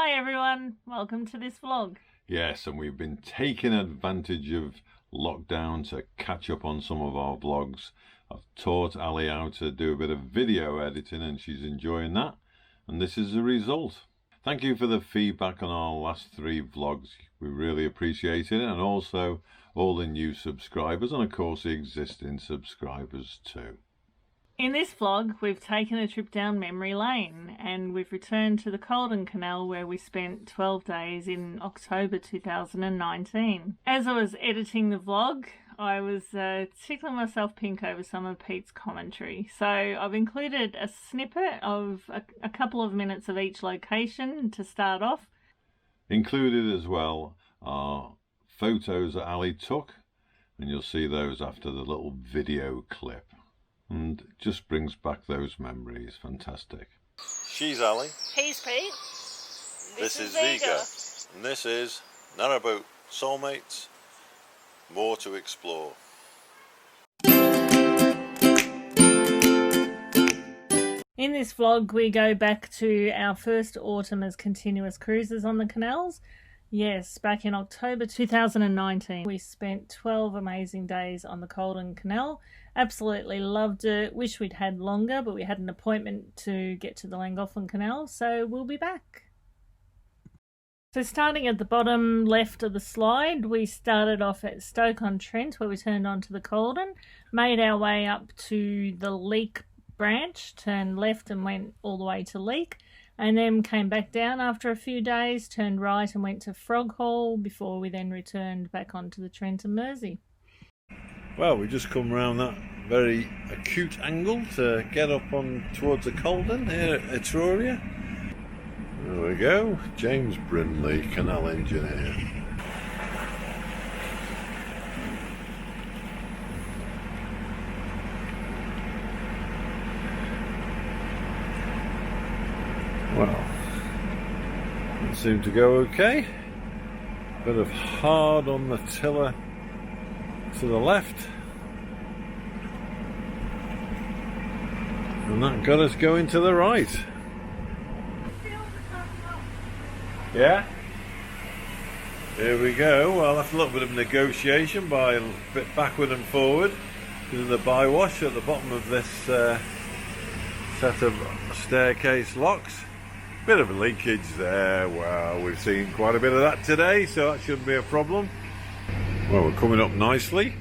Hi everyone, welcome to this vlog. Yes, and we've been taking advantage of lockdown to catch up on some of our vlogs. I've taught Ali how to do a bit of video editing and she's enjoying that. And this is the result. Thank you for the feedback on our last 3 vlogs. We really appreciate it, and also all the new subscribers and of course the existing subscribers too. In this vlog, we've taken a trip down memory lane and we've returned to the Caldon Canal where we spent 12 days in October 2019. As I was editing the vlog, I was tickling myself pink over some of Pete's commentary. So I've included a snippet of a couple of minutes of each location to start off. Included as well are photos that Ali took, and you'll see those after the little video clip. And it just brings back those memories. Fantastic. She's Ali. He's Pete. This is Vega. And this is Narrowboat Soulmates. More to explore. In this vlog, we go back to our first autumn as continuous cruises on the canals. Yes, back in October 2019, we spent 12 amazing days on the Caldon Canal. Absolutely loved it. Wish we'd had longer, but we had an appointment to get to the Llangollen Canal, so we'll be back. So starting at the bottom left of the slide, we started off at Stoke-on-Trent, where we turned onto the Caldon, made our way up to the Leek branch, turned left and went all the way to Leek, and then came back down after a few days, turned right and went to Frog Hall before we then returned back onto the Trent and Mersey. Well, we just come around that very acute angle to get up on towards the Caldon here at Etruria. There we go, James Brindley, canal engineer. Well, it seemed to go okay. Bit of hard on the tiller to the left, and that got us going to the right. Yeah, here we go. Well, that's a little bit of negotiation by a bit backward and forward because of the bywash at the bottom of this set of staircase locks. Bit of a leakage there. Well, we've seen quite a bit of that today, so that shouldn't be a problem. Well, we're coming up nicely.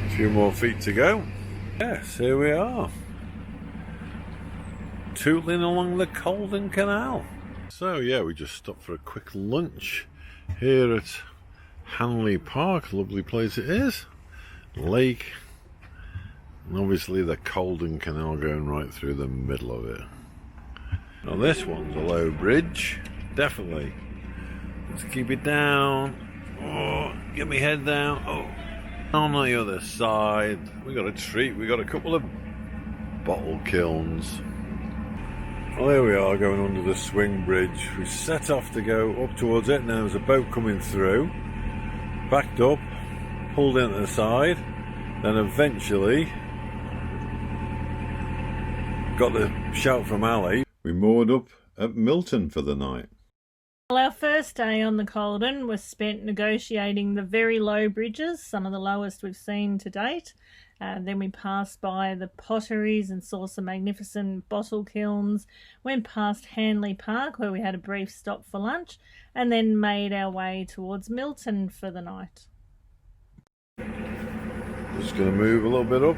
A few more feet to go. Yes, here we are. Tootling along the Caldon Canal. So yeah, we just stopped for a quick lunch here at Hanley Park. Lovely place it is. Lake. And obviously the Caldon Canal going right through the middle of it. Now this one's a low bridge. Definitely. Let's keep it down. Oh, get my head down. Oh, on the other side, we got a treat. We got a couple of bottle kilns. Well, there we are, going under the swing bridge. We set off to go up towards it. Now there's a boat coming through. Backed up, pulled in to the side, then eventually got the shout from Ali. We moored up at Milton for the night. Well, our first day on the Caldon was spent negotiating the very low bridges, some of the lowest we've seen to date. Then we passed by the potteries and saw some magnificent bottle kilns, went past Hanley Park where we had a brief stop for lunch, and then made our way towards Milton for the night. Just going to move a little bit up.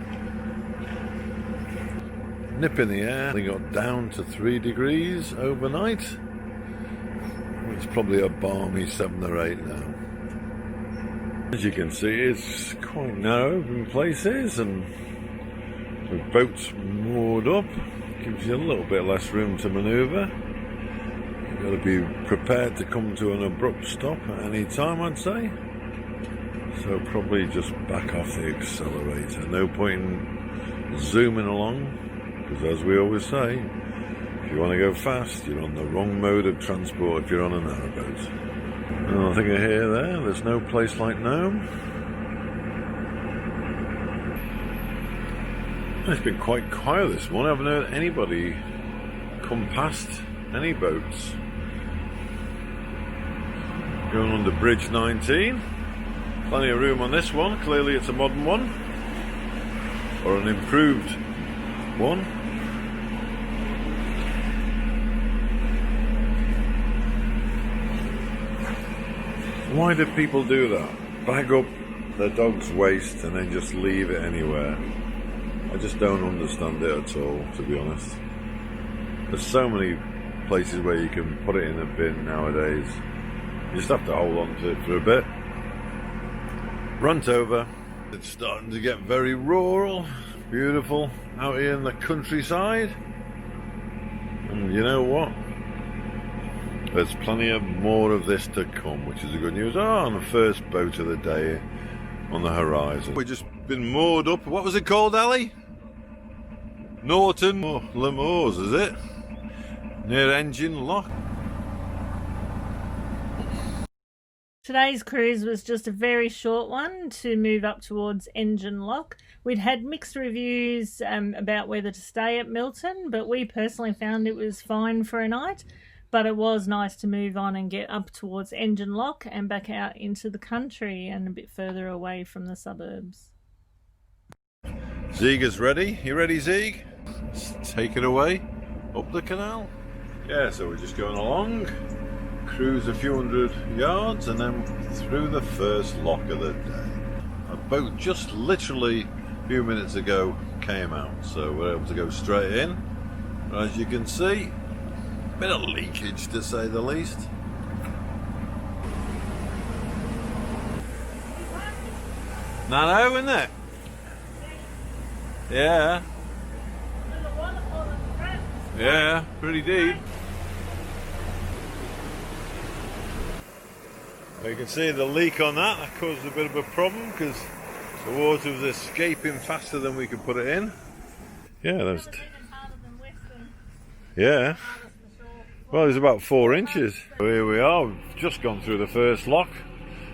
Nip in the air. They got down to 3 degrees overnight. It's probably a balmy 7 or 8 now. As you can see, it's quite narrow in places, and the boat's moored up. Gives you a little bit less room to manoeuvre. You've got to be prepared to come to an abrupt stop at any time, I'd say. So probably just back off the accelerator. No point in zooming along, because as we always say, if you want to go fast, you're on the wrong mode of transport if you're on a narrowboat. And I think I hear there's no place like Nome. It's been quite quiet this morning. I haven't heard anybody come past any boats. Going under Bridge 19. Plenty of room on this one. Clearly it's a modern one. Or an improved one. Why do people do that? Bag up their dog's waste and then just leave it anywhere. I just don't understand it at all, to be honest. There's so many places where you can put it in a bin nowadays. You just have to hold on to it for a bit. Runt over. It's starting to get very rural, beautiful, out here in the countryside. And you know what? There's plenty of more of this to come, which is the good news. On the first boat of the day on the horizon. We've just been moored up. What was it called, Ali? Norton Lemurs, is it? Near Engine Lock. Today's cruise was just a very short one to move up towards Engine Lock. We'd had mixed reviews about whether to stay at Milton, but we personally found it was fine for a night. But it was nice to move on and get up towards Engine Lock and back out into the country and a bit further away from the suburbs. Zieg is ready. You ready, Zieg? Let's take it away up the canal. Yeah, so we're just going along, cruise a few hundred yards and then through the first lock of the day. A boat just literally a few minutes ago came out, so we're able to go straight in. As you can see, a bit of leakage to say the least. Nano, isn't it? Yeah. Yeah, pretty deep. You can see the leak on that caused a bit of a problem because the water was escaping faster than we could put it in. Yeah, that's. Yeah. Well, it's about 4 inches. Here we are, we've just gone through the first lock.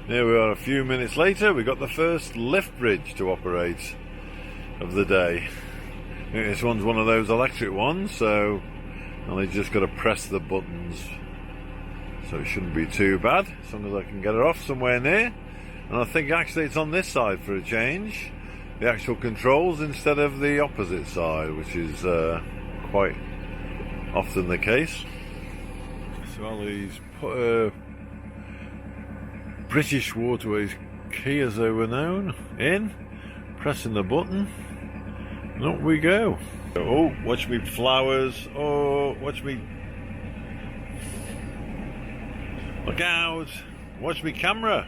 Here we are a few minutes later, we got the first lift bridge to operate of the day. This one's one of those electric ones, so they just got to press the buttons. So it shouldn't be too bad, as long as I can get her off somewhere near. And I think actually it's on this side for a change, the actual controls, instead of the opposite side, which is quite often the case. So Ali's put her British Waterways key, as they were known, in, pressing the button, and up we go. Oh, watch me flowers. Oh, watch me. Look out. Watch me camera.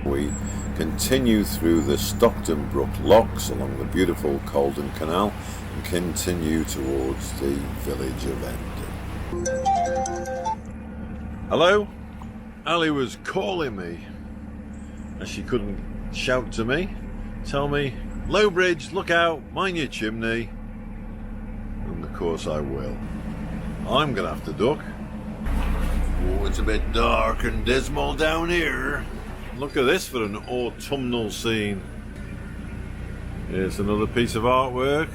We continue through the Stockton Brook locks along the beautiful Caldon Canal and continue towards the village of Endon. Hello? Ali was calling me as she couldn't shout to me, tell me, low bridge, look out, mind your chimney. And of course I will. I'm gonna have to duck. Oh, it's a bit dark and dismal down here. Look at this for an autumnal scene. Here's another piece of artwork.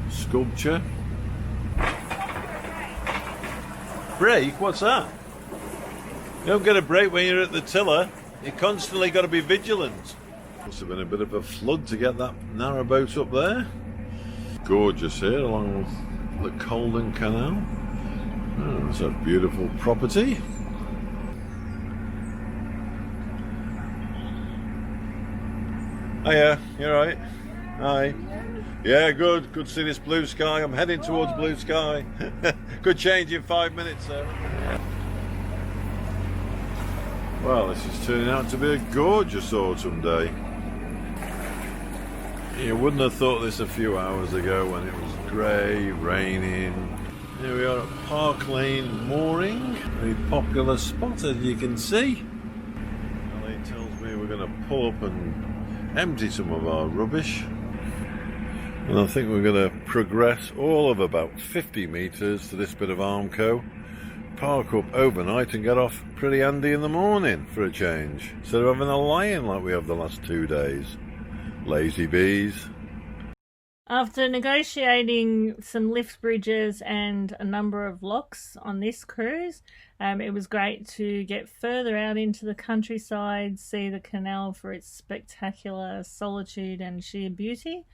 Sculpture. Break? What's that? You don't get a break when you're at the tiller. You constantly got to be vigilant. Must have been a bit of a flood to get that narrow boat up there. Gorgeous here along the Caldon Canal. Oh, it's a beautiful property. Hiya, you alright? Hi. Yeah, good. Good to see this blue sky. I'm heading towards blue sky. Good change in 5 minutes, though. Well, this is turning out to be a gorgeous autumn day. You wouldn't have thought this a few hours ago when it was grey, raining. Here we are at Park Lane Mooring, a popular spot, as you can see. Ali tells me we're going to pull up and empty some of our rubbish. And I think we're going to progress all of about 50 metres to this bit of Armco park up overnight and get off pretty handy in the morning for a change, instead of having a lie-in like we have the last 2 days. Lazy bees. After negotiating some lift bridges and a number of locks on this cruise, it was great to get further out into the countryside, see the canal for its spectacular solitude and sheer beauty,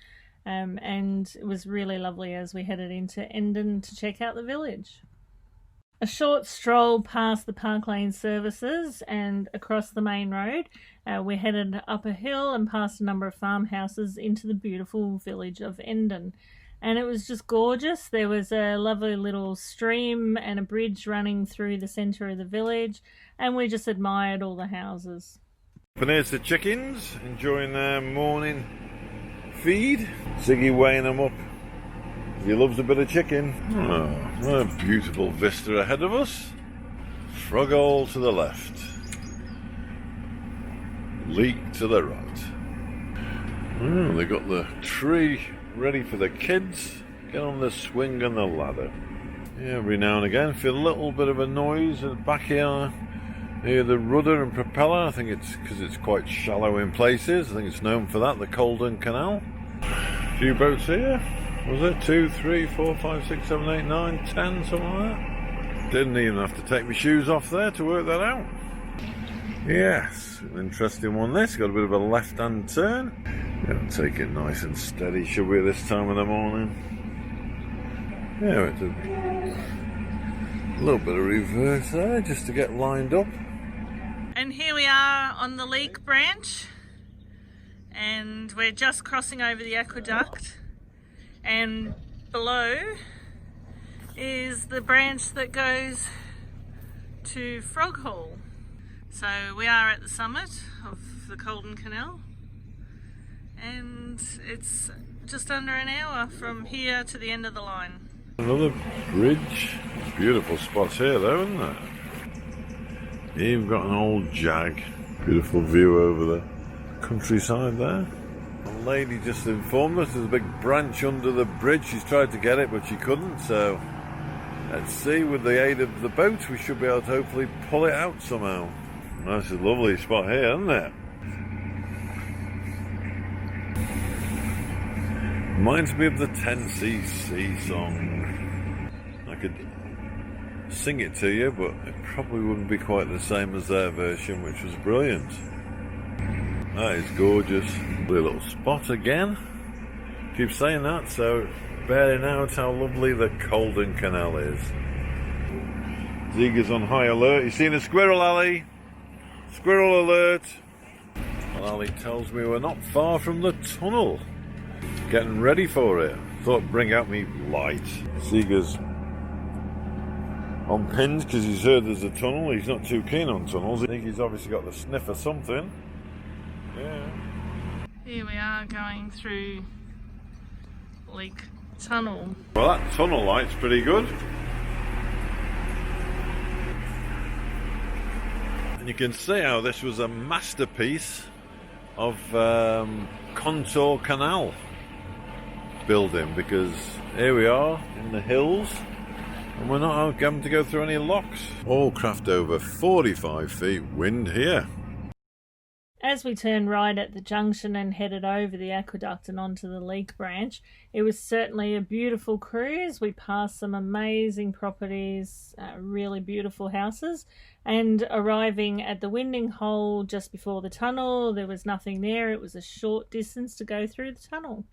and it was really lovely as we headed into Endon to check out the village. A short stroll past the Park Lane services and across the main road, we headed up a hill and past a number of farmhouses into the beautiful village of Endon. And it was just gorgeous. There was a lovely little stream and a bridge running through the centre of the village, and we just admired all the houses. And here's the chickens enjoying their morning feed. Ziggy weighing them up. He loves a bit of chicken. Oh, what a beautiful vista ahead of us. Frogall to the left. Leek to the right. Oh, they got the tree ready for the kids. Get on the swing and the ladder. Yeah, every now and again feel a little bit of a noise at the back here. Hear the rudder and propeller. I think it's because it's quite shallow in places. I think it's known for that, the Caldon Canal. A few boats here. Was it 2, 3, 4, 5, 6, 7, 8, 9, 10, something like that? Didn't even have to take my shoes off there to work that out. Yes, an interesting one this. Got a bit of a left-hand turn. Gonna take it nice and steady, should we, this time of the morning? Yeah, it's a little bit of reverse there, just to get lined up. And here we are on the Leek branch, and we're just crossing over the aqueduct. And below is the branch that goes to Froghall. So we are at the summit of the Caldon Canal, and it's just under an hour from here to the end of the line. Another bridge. Beautiful spots here though, isn't there? You've got an old jag. Beautiful view over the countryside there. A lady just informed us there's a big branch under the bridge. She's tried to get it but she couldn't, so let's see, with the aid of the boat we should be able to hopefully pull it out somehow. That's a lovely spot here, isn't it? Reminds me of the 10cc song. I could sing it to you, but it probably wouldn't be quite the same as their version, which was brilliant. That is gorgeous. Lovely little spot again. Keep saying that, so bearing out how lovely the Caldon Canal is. Zega's on high alert. You seen a squirrel, Ali? Squirrel alert. Well, Ali tells me we're not far from the tunnel. Getting ready for it. Thought bring out me light. Zega's on pins because he's heard there's a tunnel. He's not too keen on tunnels. I think he's obviously got the sniff of something. Yeah. Here we are going through Leek Tunnel. Well, that tunnel light's pretty good. And you can see how this was a masterpiece of contour canal building, because here we are in the hills and we're not having to go through any locks. All craft over 45 feet wind here. As we turned right at the junction and headed over the aqueduct and onto the Leek branch, it was certainly a beautiful cruise. We passed some amazing properties, really beautiful houses, and arriving at the winding hole just before the tunnel, there was nothing there. It was a short distance to go through the tunnel.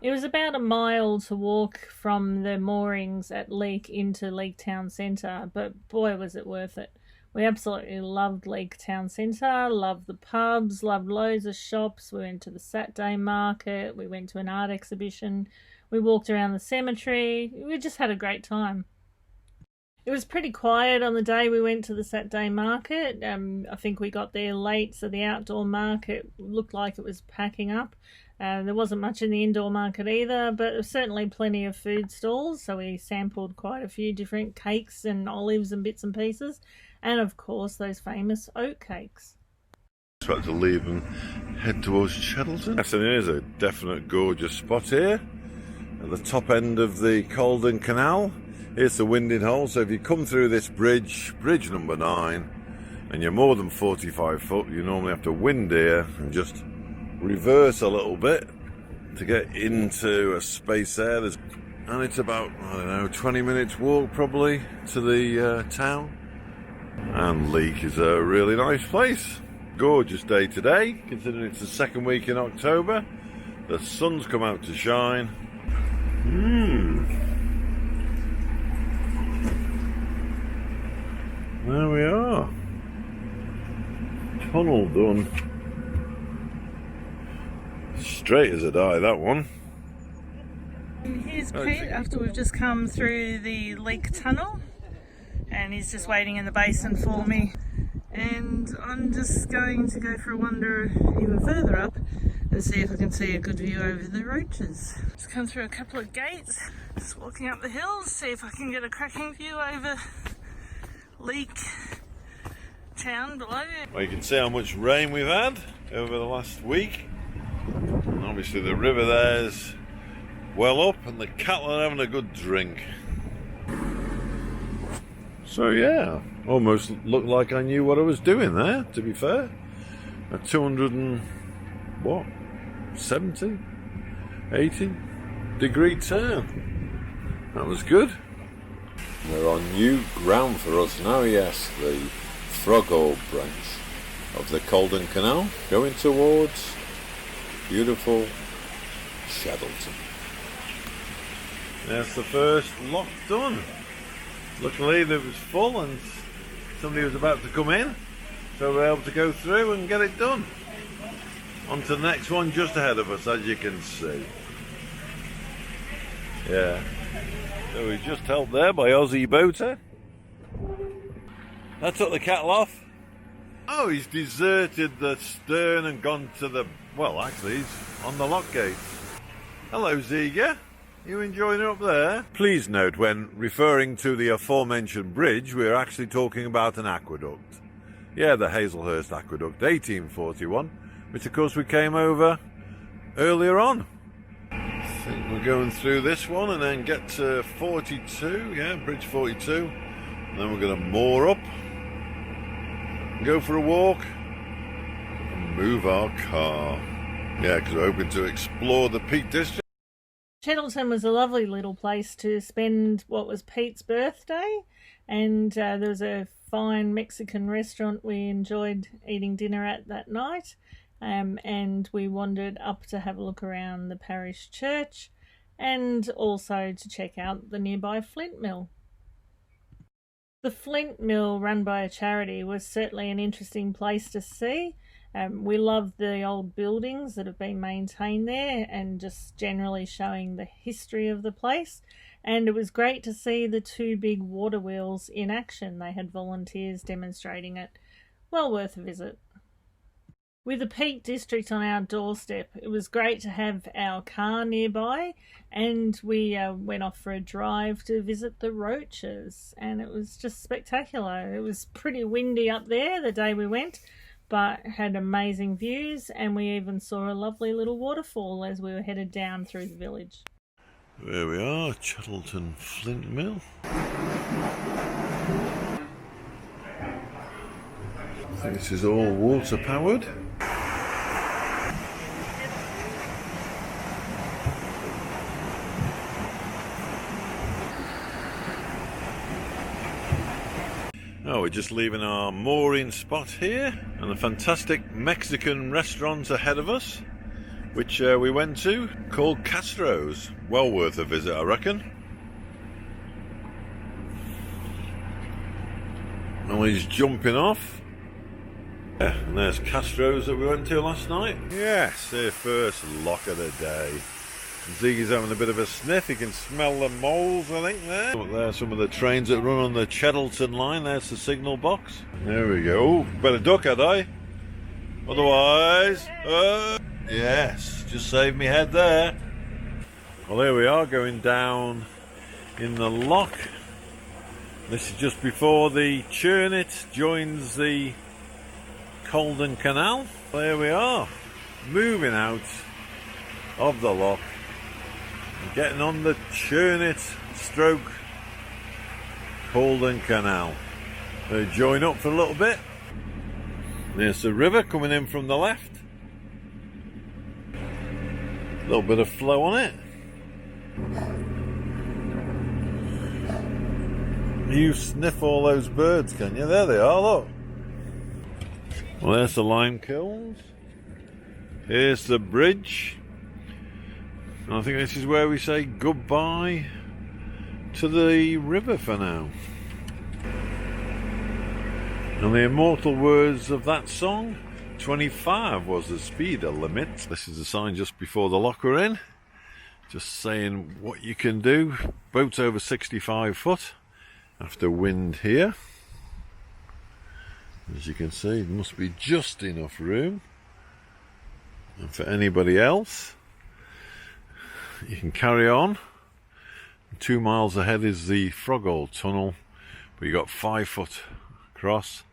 It was about a mile to walk from the moorings at Leek into Leek Town Centre, but boy was it worth it. We absolutely loved Leek Town Centre, loved the pubs, loved loads of shops. We went to the Saturday market, we went to an art exhibition, we walked around the cemetery. We just had a great time. It was pretty quiet on the day we went to the Saturday market. I think we got there late, so the outdoor market looked like it was packing up. There wasn't much in the indoor market either, but there was certainly plenty of food stalls, so we sampled quite a few different cakes and olives and bits and pieces. And of course, those famous oat cakes. About to leave and head towards Chatterton. Yes, and here's a definite gorgeous spot here at the top end of the Caldon Canal. Here's the winding hole. So if you come through this bridge, bridge number 9, and you're more than 45 foot, you normally have to wind here and just reverse a little bit to get into a space there. And it's about, I don't know, 20 minutes walk probably to the town. And Leek is a really nice place. Gorgeous day today, considering it's the second week in October. The sun's come out to shine. There we are. Tunnel done. Straight as a die, that one. And here's Pete after we've just come through the Leek tunnel, and he's just waiting in the basin for me. And I'm just going to go for a wander even further up and see if I can see a good view over the roaches. Just come through a couple of gates, just walking up the hills, see if I can get a cracking view over Leek town below. Well, you can see how much rain we've had over the last week. And obviously the river there's well up and the cattle are having a good drink. So yeah, almost looked like I knew what I was doing there, to be fair. A 270, 80 degree turn. That was good. We're on new ground for us now, yes, the Frogall branch of the Caldon Canal, going towards beautiful Chatterton. That's the first lock done. Luckily it was full and somebody was about to come in, so we're able to go through and get it done. On to the next one just ahead of us, as you can see. Yeah. So we're just helped there by Aussie Boater. That took the cattle off. Oh, he's deserted the stern and gone to the... Well, actually, he's on the lock gates. Hello, Ziga. You enjoying it up there? Please note, when referring to the aforementioned bridge, we're actually talking about an aqueduct. Yeah, the Hazelhurst Aqueduct, 1841, which of course we came over earlier on. I think we're going through this one and then get to 42, yeah, bridge 42. And then we're going to moor up, go for a walk, and move our car. Yeah, because we're hoping to explore the Peak District. Chatterton was a lovely little place to spend what was Pete's birthday, and there was a fine Mexican restaurant we enjoyed eating dinner at that night, and we wandered up to have a look around the parish church and also to check out the nearby Flint mill. The Flint mill, run by a charity, was certainly an interesting place to see. We love the old buildings that have been maintained there and just generally showing the history of the place. And it was great to see the 2 big water wheels in action. They had volunteers demonstrating it. Well worth a visit. With the Peak District on our doorstep, it was great to have our car nearby, and we went off for a drive to visit the roaches, and it was just spectacular. It was pretty windy up there the day we went, but had amazing views, and we even saw a lovely little waterfall as we were headed down through the village. There we are, Chatterton Flint Mill. I think this is all water powered. Oh, we're just leaving our mooring spot here, and a fantastic Mexican restaurant ahead of us, which we went to, called Castro's. Well worth a visit, I reckon. And he's jumping off. Yeah, and there's Castro's that we went to last night. Yes, their first lock of the day. Ziggy's having a bit of a sniff. You can smell the moles, I think, there. There's some of the trains that run on the Chatterton line. There's the signal box. There we go. Oh, better duck, had I? Otherwise... yes, just saved me head there. Well, there we are, going down in the lock. This is just before the Churnet joins the Caldon Canal. There we are, moving out of the lock, getting on the Churnet stroke Caldon Canal. They join up for a little bit. There's the river coming in from the left. A little bit of flow on it. You sniff all those birds, can you? There they are, look. Well, there's the lime kilns. Here's the bridge. And I think this is where we say goodbye to the river for now. And the immortal words of that song, 25 was the speed limit. This is the sign just before the lock we're in. Just saying what you can do. Boats over 65 foot after wind here. As you can see, there must be just enough room. And for anybody else, you can carry on. 2 miles ahead is the Froghole Tunnel, but you got 5 foot across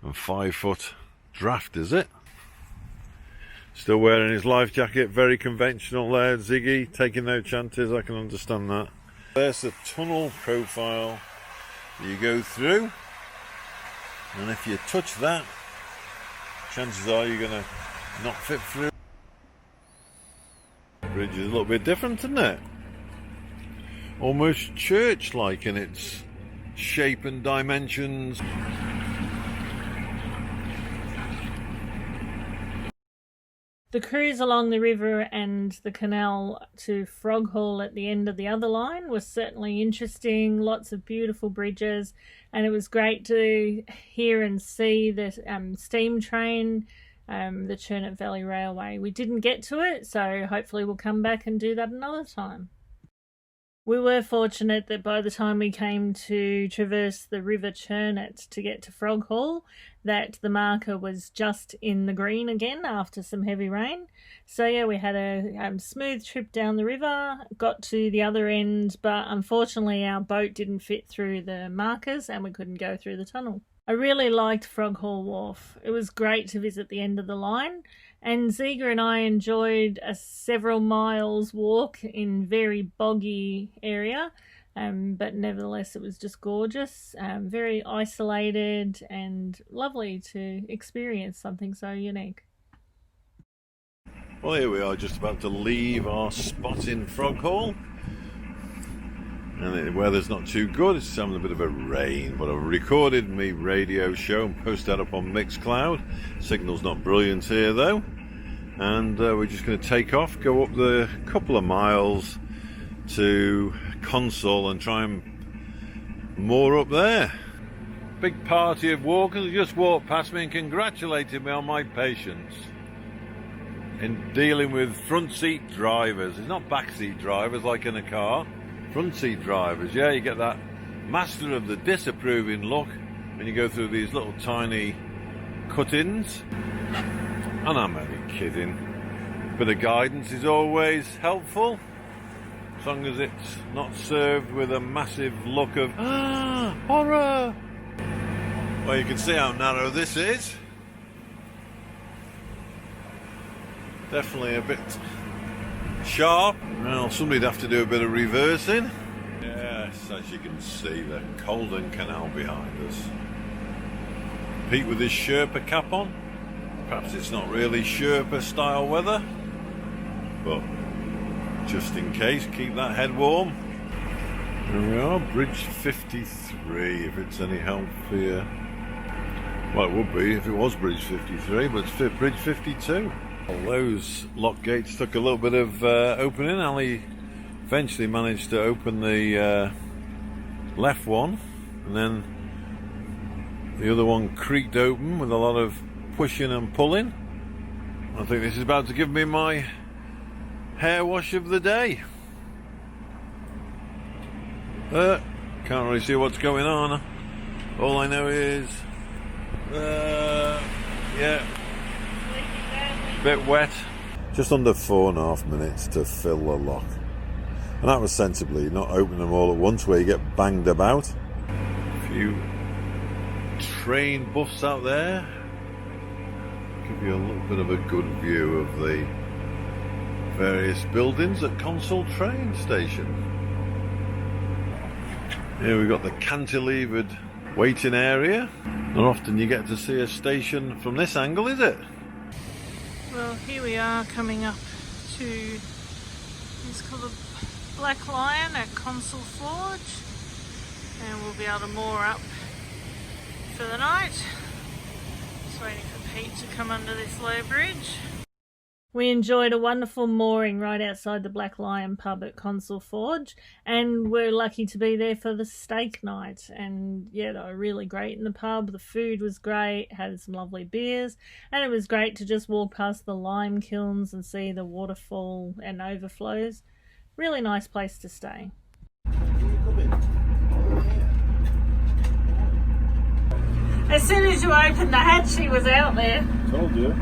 and 5 foot draft, is it? Still wearing his life jacket, very conventional there, Ziggy, taking no chances, I can understand that. There's the tunnel profile that you go through, and if you touch that, chances are you're going to not fit through. The bridge is a little bit different, isn't it? Almost church-like in its shape and dimensions. The cruise along the river and the canal to Froghole at the end of the other line was certainly interesting. Lots of beautiful bridges, and it was great to hear and see the steam train, the Churnet Valley Railway. We didn't get to it, so hopefully we'll come back and do that another time. We were fortunate that by the time we came to traverse the River Churnet to get to Froghole, that the marker was just in the green again after some heavy rain. So yeah, we had a smooth trip down the river, got to the other end, but unfortunately our boat didn't fit through the markers and we couldn't go through the tunnel. I really liked Froghole Wharf. It was great to visit the end of the line, and Ziga and I enjoyed a several miles walk in very boggy area, but nevertheless it was just gorgeous, very isolated and lovely to experience something so unique. Well, here we are, just about to leave our spot in Froghole. And the weather's not too good, it's having a bit of a rain, but I've recorded my radio show and posted that up on Mixcloud. Signal's not brilliant here though. And we're just going to take off, go up the couple of miles to Console and try and moor up there. Big party of walkers just walked past me and congratulated me on my patience in dealing with front seat drivers. It's not back seat drivers like in a car. Front seat drivers, yeah, you get that master of the disapproving look when you go through these little tiny cut-ins. And I'm only kidding. Bit of guidance is always helpful, as long as it's not served with a massive look of horror. Well, you can see how narrow this is. Definitely a bit sharp. Well, somebody'd have to do a bit of reversing. Yes, as you can see, the Caldon Canal behind us. Pete with his Sherpa cap on. Perhaps it's not really Sherpa style weather, but just in case, keep that head warm. There we are, Bridge 53, if it's any help for you. Well, it would be if it was Bridge 53, but it's Bridge 52. Well, those lock gates took a little bit of opening. Ali eventually managed to open the left one, and then the other one creaked open with a lot of pushing and pulling. I think this is about to give me my hair wash of the day. Can't really see what's going on. All I know is yeah, bit wet. Just under 4.5 minutes to fill the lock, and that was sensibly, not opening them all at once where you get banged about. A few train buffs out there give you a little bit of a good view of the various buildings at Console train station. Here we've got the cantilevered waiting area. Not often you get to see a station from this angle, is it? Well, here we are coming up to, it's called the Black Lion at Consul Forge, and we'll be able to moor up for the night. Just waiting for Pete to come under this low bridge. We enjoyed a wonderful mooring right outside the Black Lion pub at Consul Forge, and we're lucky to be there for the steak night. And yeah, they were really great in the pub. The food was great, had some lovely beers, and it was great to just walk past the lime kilns and see the waterfall and overflows. Really nice place to stay. As soon as you opened the hatch, she was out there. Told you.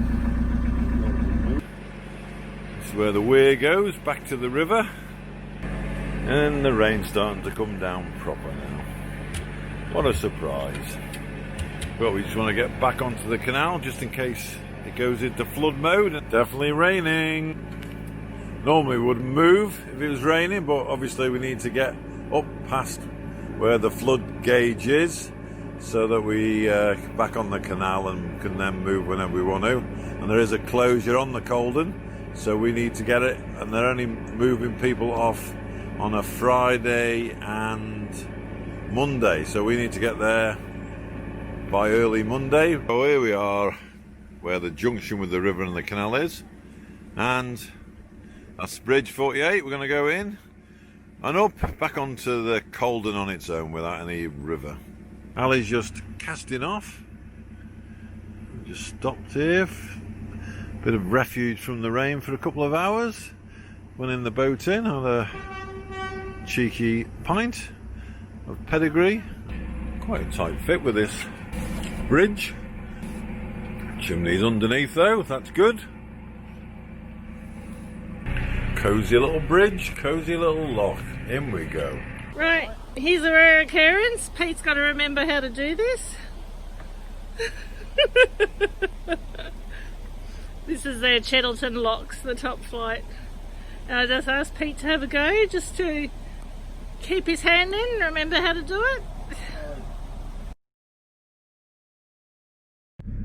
This is where the weir goes, back to the river. And the rain's starting to come down proper now. What a surprise. But we just want to get back onto the canal just in case it goes into flood mode. Definitely raining. Normally we wouldn't move if it was raining, but obviously we need to get up past where the flood gauge is, so that we back on the canal and can then move whenever we want to. And there is a closure on the Caldon, so we need to get it, and they're only moving people off on a Friday and Monday, so we need to get there by early Monday. So here we are where the junction with the river and the canal is, and that's bridge 48. We're going to go in and up back onto the Caldon on its own without any river. Ali's just casting off. Just stopped here. Bit of refuge from the rain for a couple of hours. Went in the boat in, had a cheeky pint of pedigree. Quite a tight fit with this bridge. Chimney's underneath though, that's good. Cosy little bridge, cosy little lock. In we go. Right. Here's a rare occurrence. Pete's got to remember how to do this. This is their Chatterton locks, the top flight. And I just asked Pete to have a go, just to keep his hand in, remember how to do it.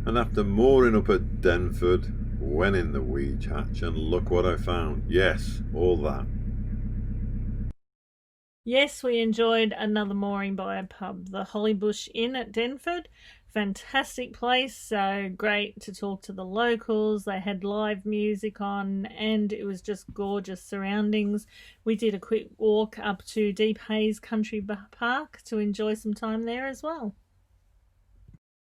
And after mooring up at Denford, went in the Weege hatch, and look what I found. Yes, all that. Yes, we enjoyed another mooring by a pub, the Hollybush Inn at Denford. Fantastic place, so great to talk to the locals. They had live music on, and it was just gorgeous surroundings. We did a quick walk up to Deep Hayes Country Park to enjoy some time there as well.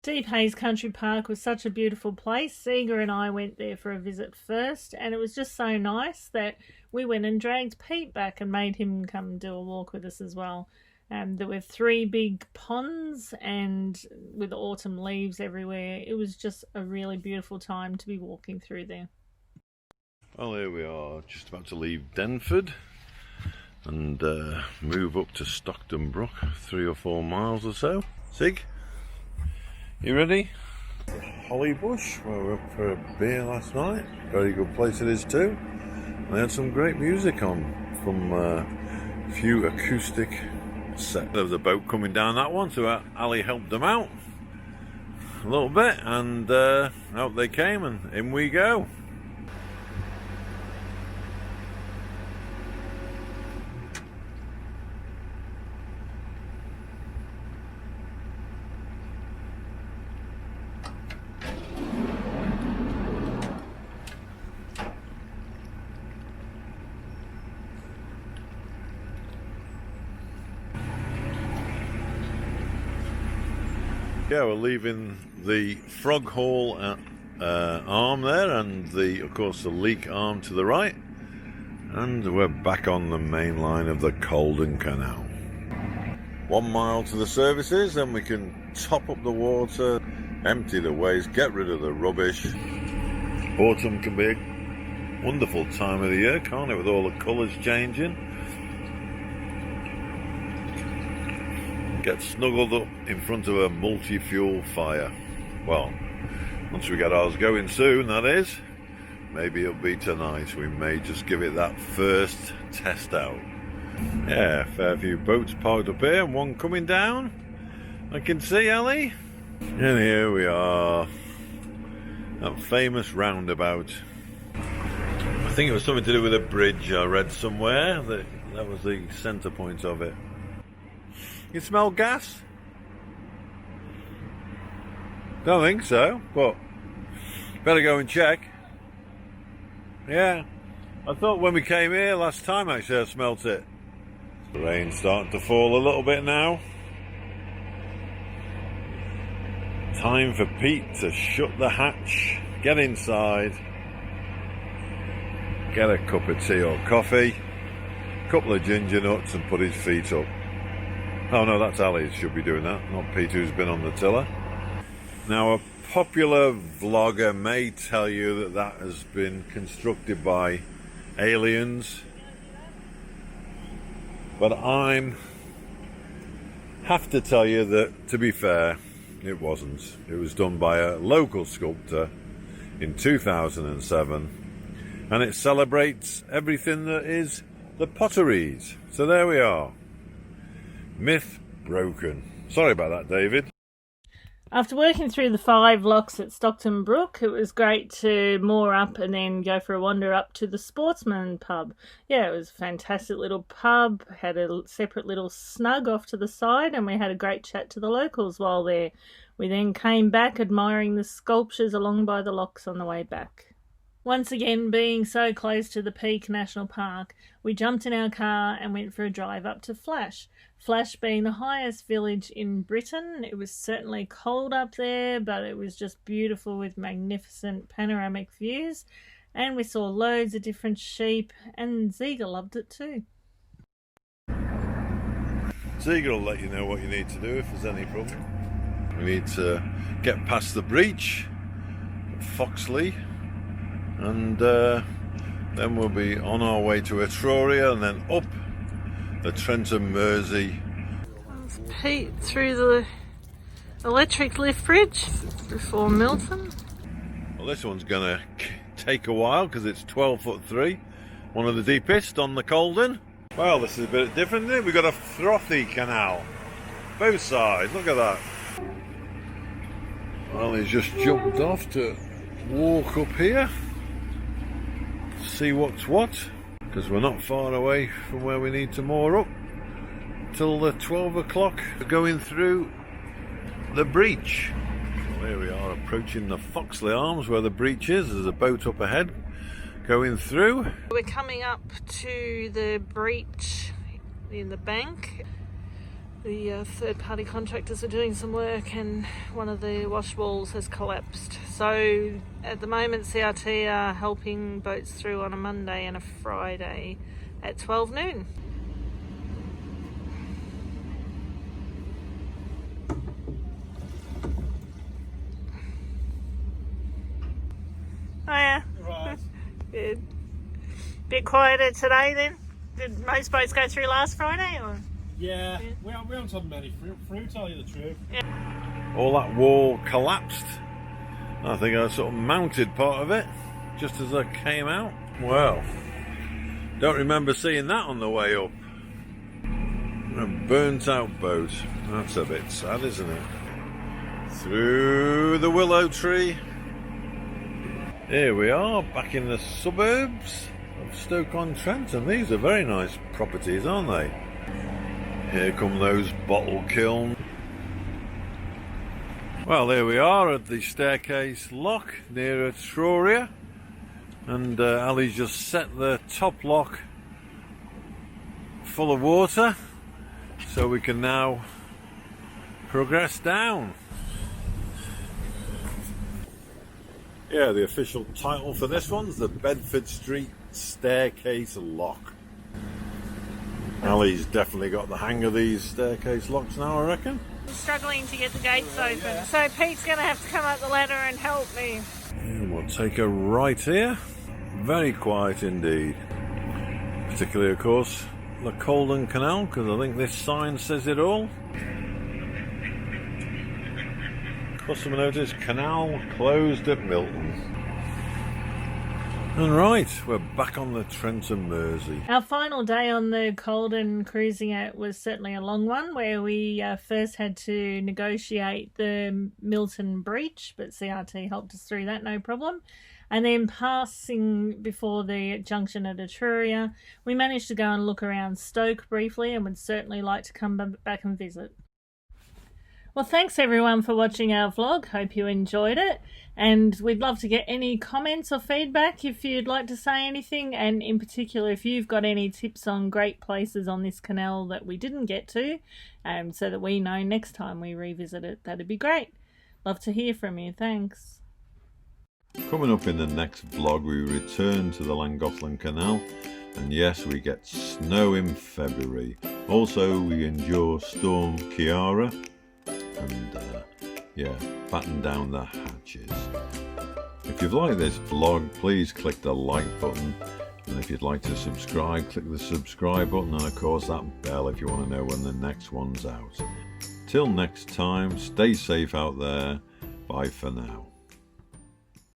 Deep Hayes Country Park was such a beautiful place. Seeger and I went there for a visit first, and it was just so nice that we went and dragged Pete back and made him come do a walk with us as well. There were 3 big ponds, and with autumn leaves everywhere, it was just a really beautiful time to be walking through there. Well, here we are, just about to leave Denford and move up to Stockton Brook, 3 or 4 miles or so. Sig? You ready? Hollybush, where we went for a beer last night. Very good place it is too. They had some great music on from a few acoustic sets. There was a boat coming down that one, so Ali helped them out a little bit, and out they came, and in we go. Yeah, we're leaving the Frog Hall arm there, and of course the Leek arm to the right, and we're back on the main line of the Caldon Canal. 1 mile to the services, then we can top up the water, empty the waste, get rid of the rubbish. Autumn can be a wonderful time of the year, can't it, with all the colours changing. Get snuggled up in front of a multi-fuel fire. Well, once we get ours going soon, that is. Maybe it'll be tonight. We may just give it that first test out. Yeah, fair few boats parked up here and one coming down. I can see, Ali. And here we are. That famous roundabout. I think it was something to do with a bridge I read somewhere. That was the centre point of it. You smell gas? Don't think so, but better go and check. Yeah, I thought when we came here last time actually I smelt it. The rain's starting to fall a little bit now. Time for Pete to shut the hatch, get inside, get a cup of tea or coffee, couple of ginger nuts and put his feet up. Oh no, that's Ali should be doing that, not Pete who's been on the tiller. Now a popular vlogger may tell you that that has been constructed by aliens, but I have to tell you that, to be fair, it wasn't. It was done by a local sculptor in 2007, and it celebrates everything that is the potteries. So there we are. Myth broken. Sorry about that, David. After working through the 5 locks at Stockton Brook, it was great to moor up and then go for a wander up to the Sportsman pub. Yeah, it was a fantastic little pub, had a separate little snug off to the side, and we had a great chat to the locals while there. We then came back admiring the sculptures along by the locks on the way back. Once again, being so close to the Peak National Park, we jumped in our car and went for a drive up to Flash. Flash being the highest village in Britain. It was certainly cold up there, but it was just beautiful with magnificent panoramic views. And we saw loads of different sheep, and Ziga loved it too. Ziga will let you know what you need to do if there's any problem. We need to get past the breach at Foxley, and then we'll be on our way to Etruria and then up the Trenton Mersey. Pete through the electric lift bridge before Milton. Well, this one's going to take a while because it's 12'3", one of the deepest on the Caldon. Well, this is a bit different, isn't it? We've got a frothy canal, both sides. Look at that. Well, he's just jumped off to walk up here, see what's what, because we're not far away from where we need to moor up till the 12 o'clock going through the breach. Well, here we are approaching the Foxley Arms where the breach is. There's a boat up ahead going through. We're coming up to the breach in the bank. The third-party contractors are doing some work and one of the wash walls has collapsed. So at the moment CRT are helping boats through on a Monday and a Friday at 12 noon. Oh yeah. Right. Good. Bit quieter today then? Did most boats go through last Friday or? Yeah, we haven't had many through, tell you the truth. Yeah. All that wall collapsed. I think I sort of mounted part of it just as I came out. Well, don't remember seeing that on the way up. A burnt out boat. That's a bit sad, isn't it? Through the willow tree. Here we are, back in the suburbs of Stoke-on-Trent, and these are very nice properties, aren't they? Here come those bottle kilns. Well, here we are at the staircase lock near Etruria, and Ali's just set the top lock full of water, so we can now progress down. Yeah, the official title for this one's the Bedford Street Staircase Lock. Ali's definitely got the hang of these staircase locks now, I reckon. I'm struggling to get the gates open, so Pete's going to have to come up the ladder and help me. And we'll take a right here. Very quiet indeed. Particularly, of course, the Caldon Canal, because I think this sign says it all. Customer notice, canal closed at Milton. And right, we're back on the Trent and Mersey. Our final day on the Caldon cruising out was certainly a long one, where we first had to negotiate the Milton breach, but CRT helped us through that, no problem. And then passing before the junction at Etruria, we managed to go and look around Stoke briefly and would certainly like to come back and visit. Well, thanks everyone for watching our vlog. Hope you enjoyed it. And we'd love to get any comments or feedback if you'd like to say anything. And in particular, if you've got any tips on great places on this canal that we didn't get to, so that we know next time we revisit it, that'd be great. Love to hear from you. Thanks. Coming up in the next vlog, we return to the Llangollen Canal, and yes, we get snow in February. Also, we endure Storm Ciara, and yeah, batten down the hatches. If you've liked this vlog, please click the like button, and if you'd like to subscribe, click the subscribe button, and of course that bell if you want to know when the next one's out. Till next time, stay safe out there. Bye for now.